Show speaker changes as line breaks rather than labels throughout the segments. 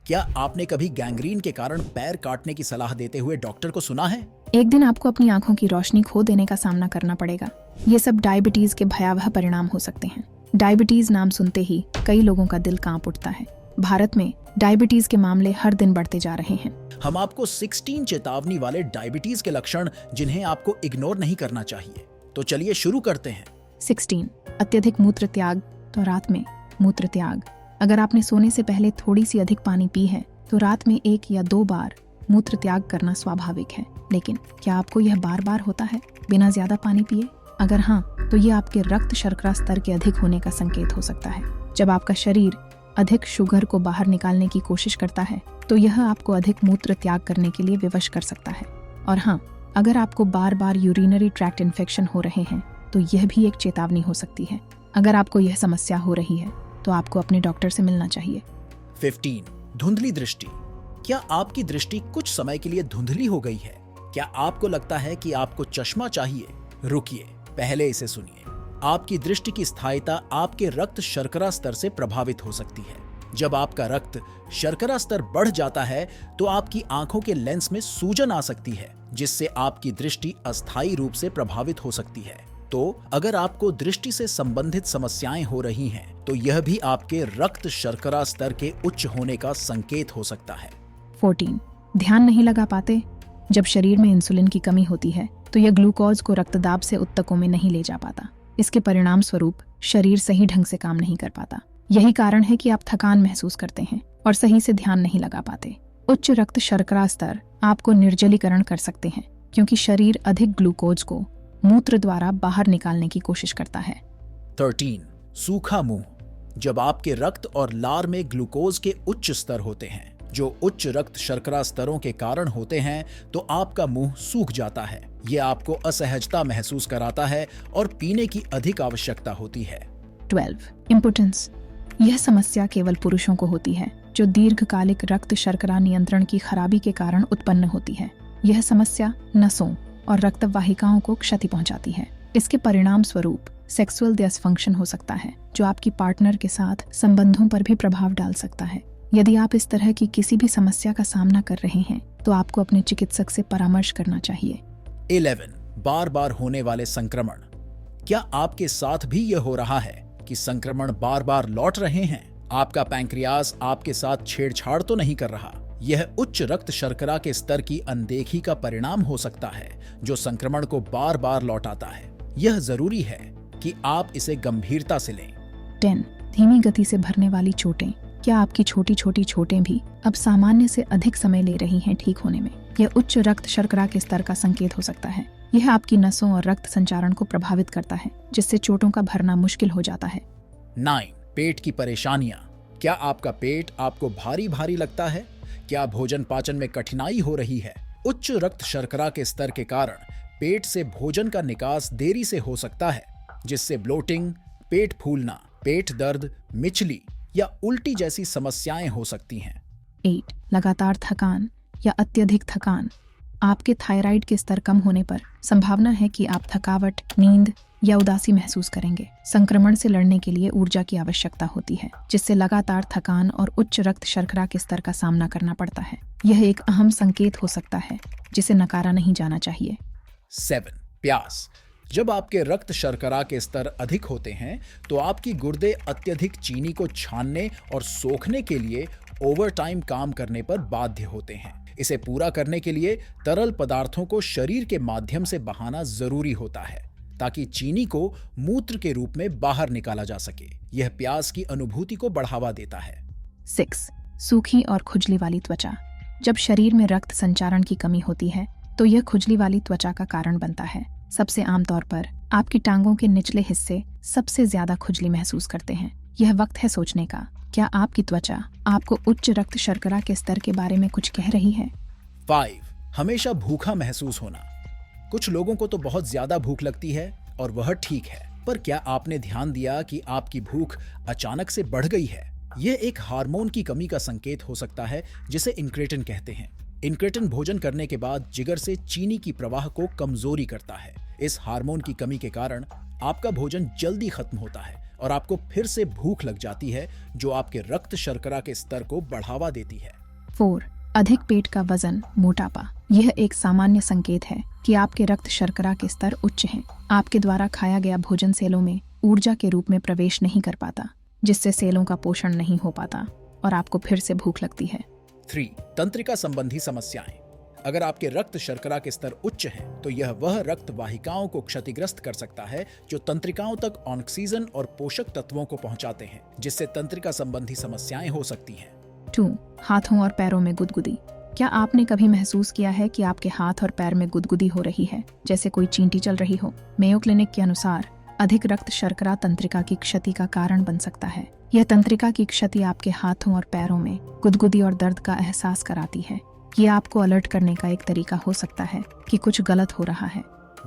क्या आपने कभी गैंग्रीन के कारण पैर काटने की सलाह देते हुए डॉक्टर को सुना है?
एक दिन आपको अपनी आंखों की रोशनी खो देने का सामना करना पड़ेगा। ये सब डायबिटीज के भयावह परिणाम हो सकते हैं। डायबिटीज नाम सुनते ही कई लोगों का दिल कांप उठता है। भारत में डायबिटीज के मामले हर दिन बढ़ते जा रहे हैं।
हम आपको 16 चेतावनी वाले डायबिटीज के लक्षण जिन्हें आपको इग्नोर नहीं करना चाहिए। तो चलिए शुरू करते हैं।
16 अत्यधिक मूत्र त्याग। तो रात में मूत्र त्याग। अगर आपने सोने से पहले थोड़ी सी अधिक पानी पी है तो रात में 1 या 2 बार मूत्र त्याग करना स्वाभाविक है। लेकिन क्या आपको यह बार बार होता है बिना ज्यादा पानी पिए? अगर हाँ, तो ये आपके रक्त शर्करा स्तर के अधिक होने का संकेत हो सकता है। जब आपका शरीर अधिक शुगर को बाहर निकालने की कोशिश करता है तो यह आपको अधिक मूत्र त्याग करने के लिए विवश कर सकता है। और हाँ, अगर आपको बार बार यूरिनरी ट्रैक्ट इन्फेक्शन हो रहे हैं तो यह भी एक चेतावनी हो सकती है। अगर आपको यह समस्या हो रही है तो आपको अपने डॉक्टर से मिलना चाहिए।
15 धुंधली दृष्टि। क्या आपकी दृष्टि कुछ समय के लिए धुंधली हो गई है? क्या आपको लगता है कि आपको चश्मा चाहिए? रुकिए, पहले इसे सुनिए। आपकी दृष्टि की स्थायिता आपके रक्त शर्करा स्तर से प्रभावित हो सकती है। जब आपका रक्त शर्करा स्तर बढ़ जाता है तो आपकी आंखों के लेंस में सूजन आ सकती है, जिससे आपकी दृष्टि अस्थायी रूप से प्रभावित हो सकती है। तो अगर आपको दृष्टि से संबंधित समस्याएं हो रही हैं, तो यह भी आपके रक्त शर्करा स्तर के उच्च होने का संकेत हो सकता है।
14 ध्यान नहीं लगा पाते। जब शरीर में इंसुलिन की कमी होती है तो यह ग्लूकोज को रक्तदाब से उत्तकों में नहीं ले जा पाता। इसके परिणाम स्वरूप शरीर सही ढंग से काम नहीं कर पाता। यही कारण है कि आप थकान महसूस करते हैं और सही से ध्यान नहीं लगा पाते। उच्च रक्त शर्करा स्तर आपको निर्जलीकरण कर सकते हैं, क्योंकि शरीर अधिक ग्लूकोज को मूत्र द्वारा बाहर निकालने की कोशिश करता है।
13 सूखा मुंह। जब आपके रक्त और लार में ग्लूकोज के उच्च स्तर होते हैं, जो उच्च रक्त शर्करा स्तरों के कारण होते हैं, तो आपका मुंह सूख जाता है। यह आपको असहजता महसूस कराता है और पीने की अधिक आवश्यकता होती है।
12 इम्पोटेंस। यह समस्या केवल पुरुषों को होती है, जो दीर्घकालिक रक्त शर्करा नियंत्रण की खराबी के कारण उत्पन्न होती है। यह समस्या नसों और रक्त वाहिकाओं को क्षति पहुंचाती है। इसके परिणाम स्वरूप सेक्सुअल डिसफंक्शन हो सकता है, जो आपकी पार्टनर के साथ संबंधों पर भी प्रभाव डाल सकता है। यदि आप इस तरह की किसी भी समस्या का सामना कर रहे हैं तो आपको अपने चिकित्सक से परामर्श करना चाहिए।
11 बार बार होने वाले संक्रमण। क्या आपके साथ भी यह हो रहा है कि संक्रमण बार बार लौट रहे हैं? आपका पैंक्रियास आपके साथ छेड़छाड़ तो नहीं कर रहा? यह उच्च रक्त शर्करा के स्तर की अनदेखी का परिणाम हो सकता है, जो संक्रमण को बार बार लौटाता है। यह जरूरी है कि आप इसे गंभीरता से लें।
10 धीमी गति से भरने वाली चोटें। क्या आपकी छोटी छोटी चोटें भी अब सामान्य से अधिक समय ले रही हैं ठीक होने में? यह उच्च रक्त शर्करा के स्तर का संकेत हो सकता है। यह आपकी नसों और रक्त संचारण को प्रभावित करता है, जिससे चोटों का भरना मुश्किल हो जाता है।
9 पेट की परेशानियां। क्या आपका पेट आपको भारी भारी लगता है? क्या भोजन पाचन में कठिनाई हो रही है? उच्च रक्त शर्करा के स्तर के कारण पेट से भोजन का निकास देरी से हो सकता है, जिससे ब्लोटिंग, पेट फूलना, पेट दर्द, मिचली या उल्टी जैसी समस्याएं हो सकती हैं।
8 लगातार थकान या अत्यधिक थकान। आपके थायराइड के स्तर कम होने पर संभावना है कि आप थकावट, नींद या उदासी महसूस करेंगे। संक्रमण से लड़ने के लिए ऊर्जा की आवश्यकता होती है, जिससे लगातार थकान और उच्च रक्त शर्करा के स्तर का सामना करना पड़ता है। यह एक अहम संकेत हो सकता है जिसे नकारा नहीं जाना चाहिए।
7 प्यास। जब आपके रक्त शर्करा के स्तर अधिक होते हैं तो आपकी गुर्दे अत्यधिक चीनी को छानने और सोखने के लिए ओवरटाइम काम करने पर बाध्य होते हैं। इसे पूरा करने के लिए तरल पदार्थों को शरीर के माध्यम से बहाना जरूरी होता है, ताकि चीनी को मूत्र के रूप में बाहर निकाला जा सके। यह प्यास की अनुभूति को बढ़ावा देता है।
6 सूखी और खुजली वाली त्वचा। जब शरीर में रक्त संचारण की कमी होती है तो यह खुजली वाली त्वचा का कारण बनता है। सबसे आम तौर पर आपकी टांगों के निचले हिस्से सबसे ज्यादा खुजली महसूस करते हैं। यह वक्त है सोचने का, क्या आपकी त्वचा आपको उच्च रक्त शर्करा के स्तर के बारे में कुछ कह रही है?
5 हमेशा भूखा महसूस होना। कुछ लोगों को तो बहुत ज्यादा भूख लगती है और वह ठीक है, पर क्या आपने ध्यान दिया कि आपकी भूख अचानक से बढ़ गई है? यह एक हार्मोन की कमी का संकेत हो सकता है, जिसे इंक्रेटिन कहते हैं। इंक्रेटिन भोजन करने के बाद जिगर से चीनी की प्रवाह को कमजोरी करता है। इस हार्मोन की कमी के कारण आपका भोजन जल्दी खत्म होता है और आपको फिर से भूख लग जाती है, जो आपके रक्त शर्करा के स्तर को बढ़ावा देती है।
4. अधिक पेट का वजन, मोटापा। यह एक सामान्य संकेत है कि आपके रक्त शर्करा के स्तर उच्च हैं। आपके द्वारा खाया गया भोजन सेलों में ऊर्जा के रूप में प्रवेश नहीं कर पाता, जिससे सेलों का पोषण नहीं हो पाता और आपको फिर से भूख लगती है।
3. तंत्रिका संबंधी समस्याएं। अगर आपके रक्त शर्करा के स्तर उच्च हैं, तो यह वह रक्त वाहिकाओं को क्षतिग्रस्त कर सकता है जो तंत्रिकाओं तक ऑक्सीजन और पोषक तत्वों को पहुंचाते हैं, जिससे तंत्रिका संबंधी समस्याएं हो सकती हैं।
2. हाथों और पैरों में गुदगुदी। क्या आपने कभी महसूस किया है कि आपके हाथ और पैर में गुदगुदी हो रही है, जैसे कोई चींटी चल रही हो? मेयो क्लिनिक के अनुसार अधिक रक्त शर्करा तंत्रिका की क्षति का कारण बन सकता है। यह तंत्रिका की क्षति आपके हाथों और पैरों में गुदगुदी और दर्द का एहसास कराती है। ये आपको अलर्ट करने का एक तरीका हो सकता है कि कुछ गलत हो रहा है।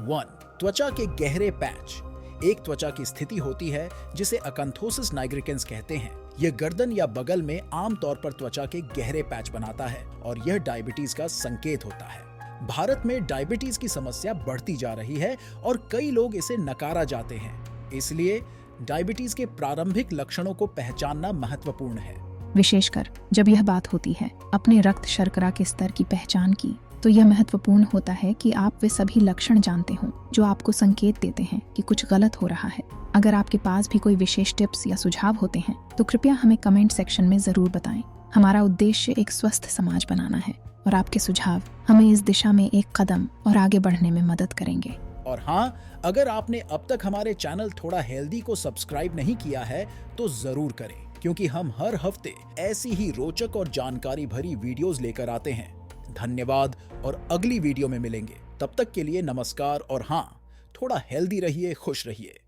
1. त्वचा के गहरे पैच। एक त्वचा की स्थिति होती है जिसे अकंथोसिस नाइग्रिकेंस कहते हैं। यह गर्दन या बगल में आमतौर पर त्वचा के गहरे पैच बनाता है और यह डायबिटीज का संकेत होता है। भारत में डायबिटीज की समस्या बढ़ती जा रही है और कई लोग इसे नकारा जाते हैं। इसलिए डायबिटीज के प्रारंभिक लक्षणों को पहचानना महत्वपूर्ण है।
विशेषकर जब यह बात होती है अपने रक्त शर्करा के स्तर की पहचान की, तो यह महत्वपूर्ण होता है कि आप वे सभी लक्षण जानते हों जो आपको संकेत देते हैं कि कुछ गलत हो रहा है। अगर आपके पास भी कोई विशेष टिप्स या सुझाव होते हैं तो कृपया हमें कमेंट सेक्शन में जरूर बताएं। हमारा उद्देश्य एक स्वस्थ समाज बनाना है और आपके सुझाव हमें इस दिशा में एक कदम और आगे बढ़ने में मदद करेंगे।
और हाँ, अगर आपने अब तक हमारे चैनल थोड़ा हेल्दी को सब्सक्राइब नहीं किया है तो जरूर करें, क्योंकि हम हर हफ्ते ऐसी ही रोचक और जानकारी भरी वीडियोस लेकर आते हैं। धन्यवाद और अगली वीडियो में मिलेंगे। तब तक के लिए नमस्कार और हाँ, थोड़ा हेल्दी रहिए, खुश रहिए।